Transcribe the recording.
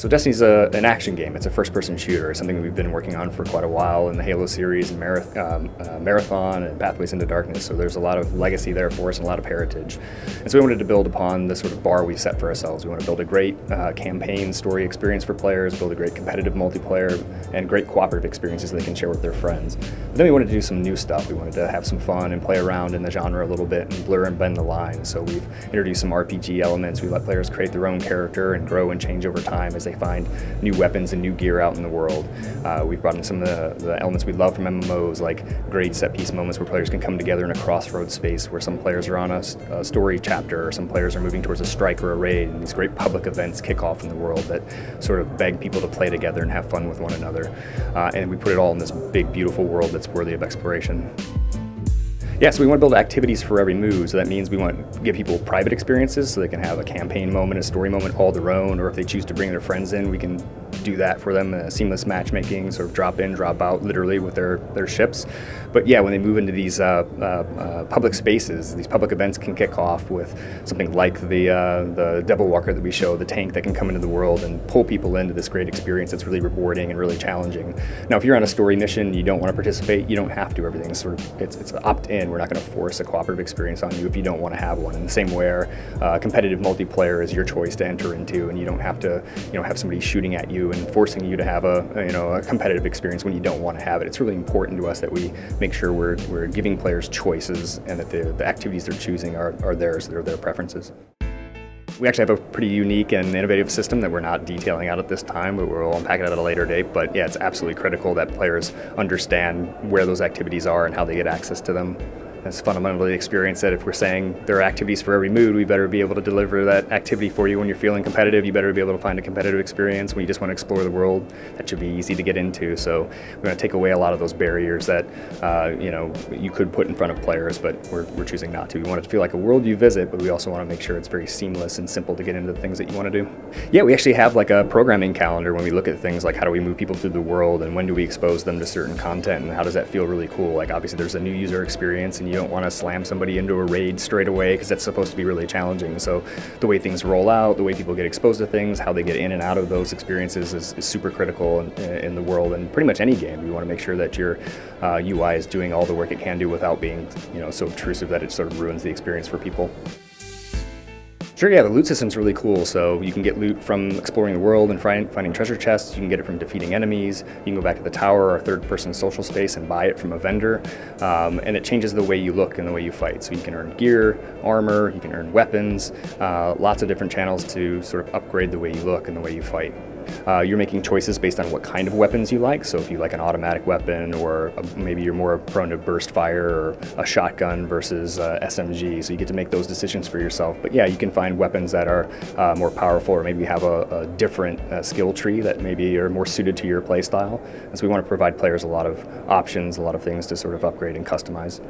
So Destiny's an action game. It's a first-person shooter. It's something we've been working on for quite a while in the Halo series and Marathon and Pathways into Darkness. So there's a lot of legacy there for us and a lot of heritage. And so we wanted to build upon the sort of bar we set for ourselves. We want to build a great campaign story experience for players, build a great competitive multiplayer, and great cooperative experiences they can share with their friends. But then we wanted to do some new stuff. We wanted to have some fun and play around in the genre a little bit and blur and bend the line. So we've introduced some RPG elements. We let players create their own character and grow and change over time as they find new weapons and new gear out in the world. We've brought in some of the elements we love from MMOs, like great set-piece moments where players can come together in a crossroads space where some players are on a story chapter or some players are moving towards a strike or a raid, and these great public events kick off in the world that sort of beg people to play together and have fun with one another. And we put it all in this big, beautiful world that's worthy of exploration. Yeah, so we want to build activities for every move, so that means we want to give people private experiences so they can have a campaign moment, a story moment all their own, or if they choose to bring their friends in, we can do that for them, seamless matchmaking, sort of drop in, drop out literally with their ships. But yeah, when they move into these public spaces, these public events can kick off with something like the Devil Walker that we show, the tank that can come into the world and pull people into this great experience that's really rewarding and really challenging. Now, if you're on a story mission, you don't want to participate, you don't have to. Everything's sort of, it's opt-in. We're not going to force a cooperative experience on you if you don't want to have one. In the same way, competitive multiplayer is your choice to enter into, and you don't have to, have somebody shooting at you and forcing you to have a competitive experience when you don't want to have it. It's really important to us that we make sure we're giving players choices and that the activities they're choosing are theirs, they're their preferences. We actually have a pretty unique and innovative system that we're not detailing out at this time, but we'll unpack it at a later date. But yeah, it's absolutely critical that players understand where those activities are and how they get access to them. It's fundamentally the experience that if we're saying there are activities for every mood, we better be able to deliver that activity for you when you're feeling competitive. You better be able to find a competitive experience. When you just want to explore the world, that should be easy to get into. So we're going to take away a lot of those barriers that you could put in front of players, but we're choosing not to. We want it to feel like a world you visit, but we also want to make sure it's very seamless and simple to get into the things that you want to do. Yeah, we actually have like a programming calendar when we look at things like how do we move people through the world and when do we expose them to certain content and how does that feel really cool. Like obviously there's a new user experience and you don't want to slam somebody into a raid straight away because that's supposed to be really challenging. So the way things roll out, the way people get exposed to things, how they get in and out of those experiences is super critical in the world, and pretty much any game. You want to make sure that your UI is doing all the work it can do without being so obtrusive that it sort of ruins the experience for people. Sure, yeah, the loot system's really cool. So you can get loot from exploring the world and finding treasure chests. You can get it from defeating enemies. You can go back to the tower or third-person social space and buy it from a vendor. And it changes the way you look and the way you fight. So you can earn gear, armor, you can earn weapons, lots of different channels to sort of upgrade the way you look and the way you fight. You're making choices based on what kind of weapons you like. So if you like an automatic weapon, or maybe you're more prone to burst fire or a shotgun versus SMG, so you get to make those decisions for yourself. But yeah, you can find weapons that are more powerful, or maybe have a different skill tree that maybe are more suited to your play style. And so we want to provide players a lot of options, a lot of things to sort of upgrade and customize.